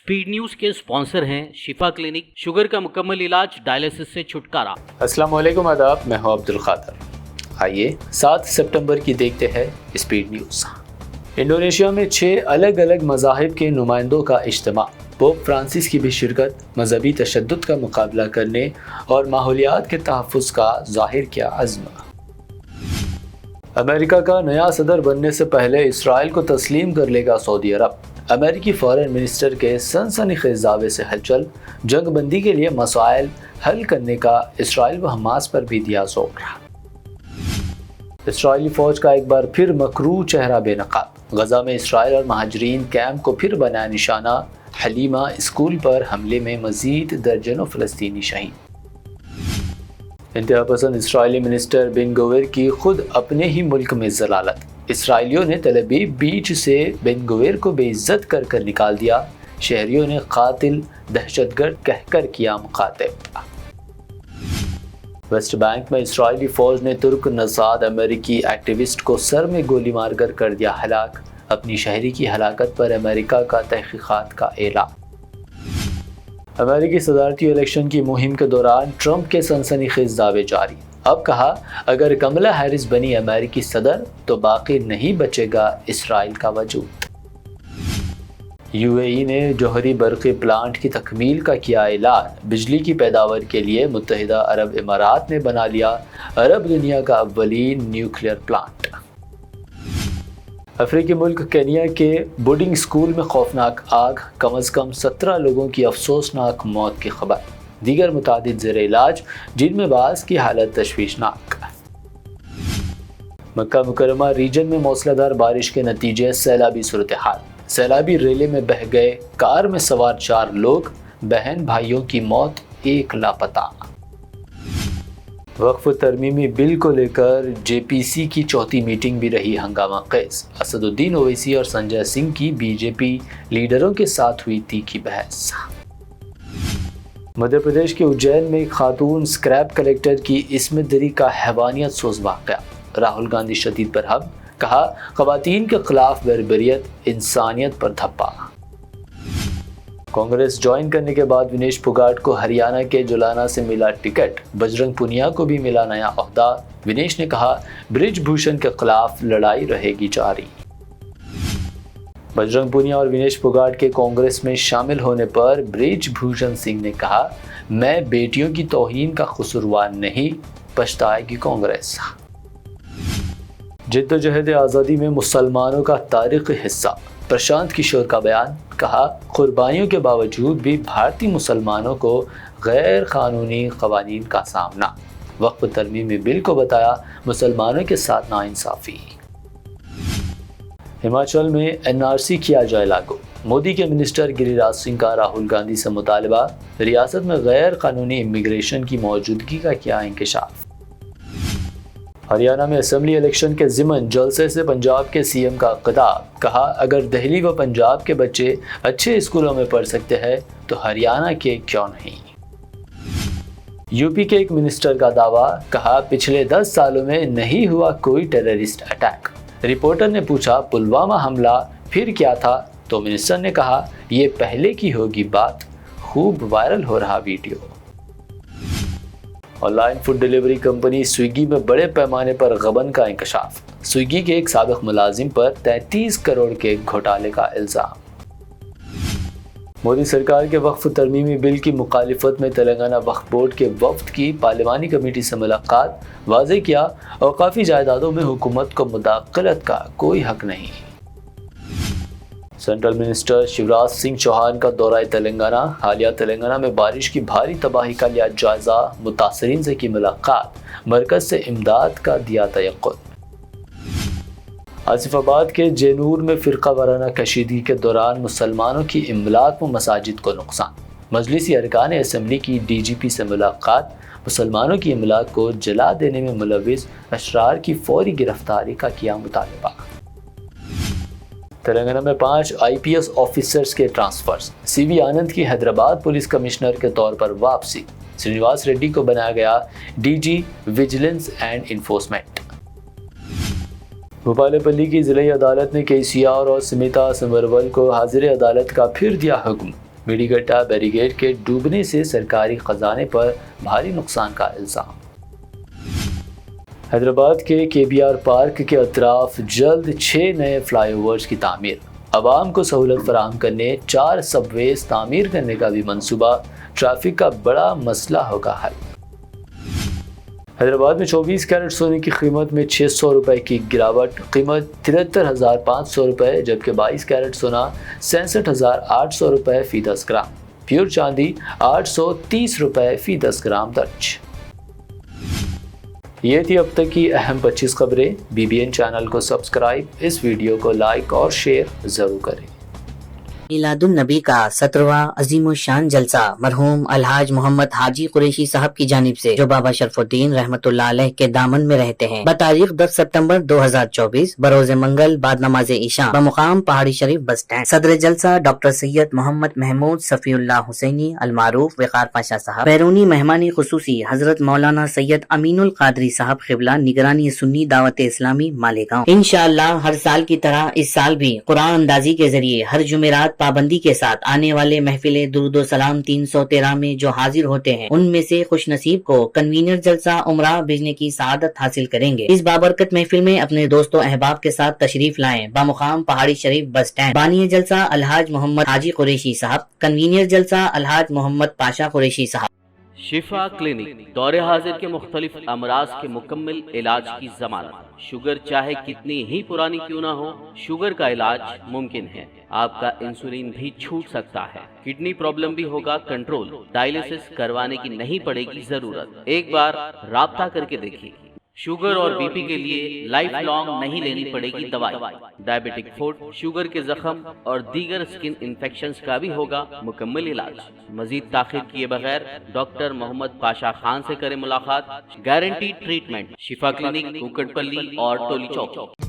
Speed news के sponsor हैं शिफा clinic, sugar का मुकम्मल इलाज, डायलिसिस से छुटकारा। अस्सलाम वालेकुम, आदाब, मैं हूं अब्दुल खादर। आइए 7 सितंबर की देखते हैं स्पीड न्यूज़। इंडोनेशिया में 6 अलग अलग मज़ाहिब के नुमाइंदों का इज्तिमा, पोप फ्रांसिस की भी शिरकत, मजहबी तशद्दुद का मुकाबला करने और माहौलियात के तहफ़्फ़ुज़ का ज़ाहिर किया अज़्म। अमेरिका का नया सदर बनने से पहले इसराइल को तस्लीम कर लेगा सऊदी अरब। अमेरिकी फॉरेन मिनिस्टर के सनसनीखेज़ दावे से हलचल, जंग बंदी के लिए मसाइल हल करने का इसराइल व हमास पर भी दिया जोर। इसराइली फ़ौज का एक बार फिर मकरू चेहरा बेनकाब, गजा में इसराइल और महाजरीन कैंप को फिर बनाया निशाना, हलीमा स्कूल पर हमले में मजीद दर्जनों फ़लस्तीनी शहीद। इंतहा पसंद इसराइली मिनिस्टर बेन गुवेर की खुद अपने ही मुल्क में जलालत, इसराइलियों ने तल अबीब बीच से बेन गुवेर को बेइज्जत कर कर निकाल दिया, शहरियों ने कातिल दहशतगर्द कहकर किया मुखातिब। वेस्ट बैंक में इसराइली फ़ौज ने तुर्क नज़ाद अमेरिकी एक्टिविस्ट को सर में गोली मारकर कर दिया हलाक, अपनी शहरी की हलाकत पर अमेरिका का तहक़ीक़ात का ऐलान। अमेरिकी सदारती इलेक्शन की मुहिम के दौरान ट्रंप के सनसनीखेज़ दावे जारी, अब कहा अगर कमला हैरिस बनी अमेरिकी सदर तो बाकी नहीं बचेगा इसराइल का वजूद। यूएई ने जौहरी बरक़ी प्लांट की तकमील का किया ऐलान, बिजली की पैदावार के लिए मुत्तहिदा अरब इमारात ने बना लिया अरब दुनिया का अव्वलीन न्यूक्लियर प्लांट। अफ्रीकी मुल्क केनिया के बोर्डिंग स्कूल में खौफनाक आग, कम अज़ कम 17 लोगों की अफसोसनाक मौत की खबर, दीगर मुतादिद ज़ेर इलाज जिनमें बाज़ की हालत तशवीशनाक। मक्का मुकरमा रीजन में मौसलाधार बारिश के नतीजे सैलाबी सूरत हाल, सैलाबी रेले में बह गए, कार में सवार 4 लोग, बहन भाइयों की मौत, 1 लापता। वक्फ तरमीमी बिल को लेकर जेपीसी की चौथी मीटिंग भी रही हंगामा खेज, असदुद्दीन ओवैसी और संजय सिंह की बीजेपी लीडरों के साथ हुई तीखी बहस। मध्य प्रदेश के उज्जैन में एक खातून स्क्रैप कलेक्टर की इस्मत दरी का हैवानियत सोज वाक़या, राहुल गांधी शदीद बरहम, कहा ख़वातीन के खिलाफ बर्बरियत, इंसानियत पर धब्बा। कांग्रेस ज्वाइन करने के बाद विनेश फोगाट को हरियाणा के जुलाना से मिला टिकट, बजरंग पुनिया को भी मिला नया ओहदा, विनेश ने कहा ब्रिज भूषण के खिलाफ लड़ाई रहेगी जारी। बजरंग पुनिया और विनेश फोगाट के कांग्रेस में शामिल होने पर ब्रिज भूषण सिंह ने कहा मैं बेटियों की तौहीन का कसूरवार नहीं, पछताएगी कांग्रेस। जिद्दोजहद आज़ादी में मुसलमानों का तारीख़ी हिस्सा, प्रशांत किशोर का बयान, कहा कुर्बानियों के बावजूद भी भारतीय मुसलमानों को गैर कानूनी क़वानीन का सामना, वक्फ तरमीमी बिल को बताया मुसलमानों के साथ नाइंसाफ़ी। हिमाचल में एनआरसी किया जाए लागू, मोदी के मिनिस्टर गिरिराज सिंह का राहुल गांधी से मुतालबा, रियासत में गैर कानूनी इमिग्रेशन की मौजूदगी का किया इंकशाफ। हरियाणा में असेंबली इलेक्शन के ज़िमन जलसे से पंजाब के सीएम का खिताब, कहा अगर दिल्ली व पंजाब के बच्चे अच्छे स्कूलों में पढ़ सकते हैं तो हरियाणा के क्यों नहीं। यूपी के एक मिनिस्टर का दावा, कहा पिछले 10 सालों में नहीं हुआ कोई टेररिस्ट अटैक। रिपोर्टर ने पूछा पुलवामा हमला फिर क्या था, तो मिनिस्टर ने कहा ये पहले की होगी बात, खूब वायरल हो रहा video. Online food delivery company Swiggy में बड़े पैमाने पर गबन का इंकशाफ, स्विगी के एक साबिक मुलाजिम पर 33 करोड़ के घोटाले का इल्ज़ाम। मोदी सरकार के वक्फ तरमीमी बिल की मुखालिफत में तेलंगाना वक्फ बोर्ड के वफ्द की पार्लिमानी कमेटी से मुलाकात, वाज़े किया औकाफी जायदादों में हुकूमत को मुदाखलत का कोई हक नहीं। सेंट्रल मिनिस्टर शिवराज सिंह चौहान का दौरा तेलंगाना, हालिया तेलंगाना में बारिश की भारी तबाही का लिया जायजा, मुतासरीन से की मुलाकात, मरकज से इमदाद का दिया तयक्कुन। आसिफाबाद के जेनूर में फ़िरका वाराना कशीदगी के दौरान मुसलमानों की इमलाक व मसाजिद को नुकसान, मजलिसी अरकान असम्बली की डीजीपी से मुलाकात, मुसलमानों की इमलाक को जला देने में मुलविस अशरार की फौरी गिरफ्तारी का किया मुतालबा। तेलंगाना में 5 आईपीएस ऑफिसर्स के ट्रांसफर्स, सीवी आनंद की हैदराबाद पुलिस कमिश्नर के तौर पर वापसी, श्रीनिवास रेड्डी को बनाया गया DG vigilance and enforcement. Bhupalpally की जिला अदालत ने केसीआर और स्मिता समरवल को हाजिर अदालत का फिर दिया हुक्म, میڈیگٹا بیریگیڈ کے ڈوبنے سے سرکاری خزانے پر بھاری نقصان کا الزام۔ حیدرآباد کے KBR پارک کے اطراف جلد 6 نئے فلائی اوورز کی تعمیر، عوام کو سہولت فراہم کرنے 4 سب ویز تعمیر کرنے کا بھی منصوبہ، ٹریفک کا بڑا مسئلہ ہوگا حل۔ حیدرآباد میں 24 کیرٹ سونے کی قیمت میں 600 روپے کی گراوٹ، قیمت 73,500 روپے، جبکہ 22 کیرٹ سونا 66,800 روپے فی 10 گرام، پیور چاندی 830 روپے فی 10 گرام درج۔ یہ تھی اب تک کی اہم 25 خبریں۔ BBN چینل کو سبسکرائب، اس ویڈیو کو لائک اور شیئر ضرور کریں۔ میلاد النبی کا 17واں عظیم الشان جلسہ مرحوم الحاج محمد حاجی قریشی صاحب کی جانب سے، جو بابا شرف الدین رحمۃ اللہ علیہ کے دامن میں رہتے ہیں، بتاریخ 10 ستمبر 2024 بروز منگل بعد نماز عشاء بمقام پہاڑی شریف بس اسٹینڈ۔ صدر جلسہ ڈاکٹر سید محمد محمود صفی اللہ حسینی المعروف وقار پاشا صاحب، بیرونی مہمانی خصوصی حضرت مولانا سید امین القادری صاحب قبلہ، نگرانی سنی دعوت اسلامی مالیگاؤں۔ انشاءاللہ ہر سال کی طرح اس سال بھی قرآن اندازی کے ذریعے ہر جمعرات پابندی کے ساتھ آنے والے محفل درود و سلام 313 میں جو حاضر ہوتے ہیں، ان میں سے خوش نصیب کو کنوینر جلسہ عمرہ بھیجنے کی سعادت حاصل کریں گے۔ اس بابرکت محفل میں اپنے دوست و احباب کے ساتھ تشریف لائیں۔ بمقام پہاڑی شریف بس اسٹینڈ۔ بانی جلسہ الحاج محمد حاجی قریشی صاحب، کنوینر جلسہ الحاج محمد پاشا قریشی صاحب۔ شفا کلینک دور حاضر کے مختلف امراض کے مکمل علاج کی ضمانت۔ شوگر چاہے کتنی ہی پرانی کیوں نہ ہو، شوگر کا علاج ممکن ہے۔ آپ کا انسولین بھی چھوٹ سکتا ہے، کڈنی پرابلم بھی ہوگا کنٹرول، ڈائلیسس کروانے کی نہیں پڑے گی ضرورت۔ ایک بار رابطہ کر کے دیکھیے۔ شوگر اور BP کے لیے لائف لانگ نہیں لینی پڑے گی دوائی۔ ڈائبیٹک فوڈ، شوگر کے زخم اور دیگر اسکن انفیکشنز کا بھی ہوگا مکمل علاج۔ مزید تاخیر کیے بغیر ڈاکٹر محمد پاشا خان سے کریں ملاقات۔ گارنٹی ٹریٹمنٹ، شفا کلینک، کوکٹ پلی اور ٹولی چوک۔